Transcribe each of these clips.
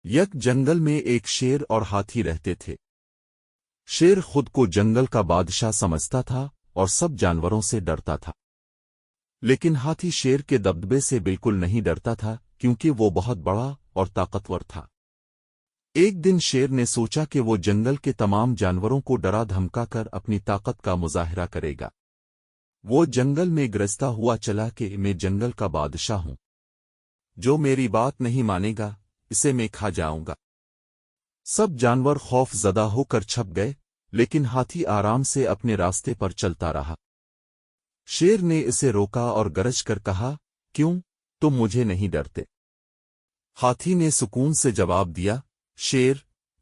یک جنگل میں ایک شیر اور ہاتھی رہتے تھے۔ شیر خود کو جنگل کا بادشاہ سمجھتا تھا اور سب جانوروں سے ڈرتا تھا، لیکن ہاتھی شیر کے دبدبے سے بالکل نہیں ڈرتا تھا کیونکہ وہ بہت بڑا اور طاقتور تھا۔ ایک دن شیر نے سوچا کہ وہ جنگل کے تمام جانوروں کو ڈرا دھمکا کر اپنی طاقت کا مظاہرہ کرے گا۔ وہ جنگل میں گرجتا ہوا چلا کہ میں جنگل کا بادشاہ ہوں، جو میری بات نہیں مانے گا اسے میں کھا جاؤں گا۔ سب جانور خوف زدہ ہو کر چھپ گئے، لیکن ہاتھی آرام سے اپنے راستے پر چلتا رہا۔ شیر نے اسے روکا اور گرج کر کہا، کیوں تم مجھے نہیں ڈرتے؟ ہاتھی نے سکون سے جواب دیا، شیر،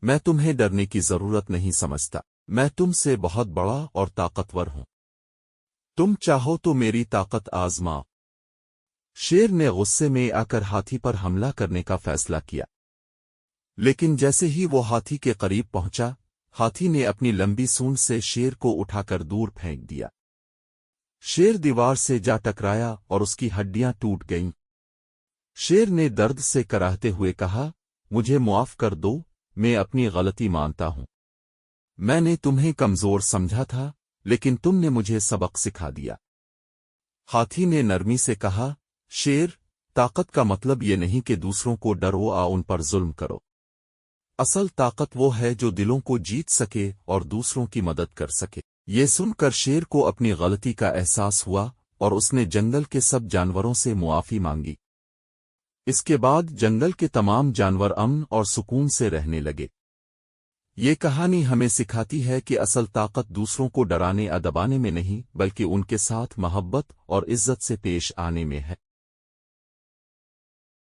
میں تمہیں ڈرنے کی ضرورت نہیں سمجھتا، میں تم سے بہت بڑا اور طاقتور ہوں، تم چاہو تو میری طاقت آزماؤ۔ شیر نے غصے میں آ کر ہاتھی پر حملہ کرنے کا فیصلہ کیا، لیکن جیسے ہی وہ ہاتھی کے قریب پہنچا، ہاتھی نے اپنی لمبی سونڈ سے شیر کو اٹھا کر دور پھینک دیا۔ شیر دیوار سے جا ٹکرایا اور اس کی ہڈیاں ٹوٹ گئیں۔ شیر نے درد سے کراہتے ہوئے کہا، مجھے معاف کر دو، میں اپنی غلطی مانتا ہوں، میں نے تمہیں کمزور سمجھا تھا لیکن تم نے مجھے سبق سکھا دیا۔ ہاتھی نے نرمی سے کہا، شیر، طاقت کا مطلب یہ نہیں کہ دوسروں کو ڈرو یا ان پر ظلم کرو، اصل طاقت وہ ہے جو دلوں کو جیت سکے اور دوسروں کی مدد کر سکے۔ یہ سن کر شیر کو اپنی غلطی کا احساس ہوا اور اس نے جنگل کے سب جانوروں سے معافی مانگی۔ اس کے بعد جنگل کے تمام جانور امن اور سکون سے رہنے لگے۔ یہ کہانی ہمیں سکھاتی ہے کہ اصل طاقت دوسروں کو ڈرانے یا دبانے میں نہیں بلکہ ان کے ساتھ محبت اور عزت سے پیش آنے میں ہے۔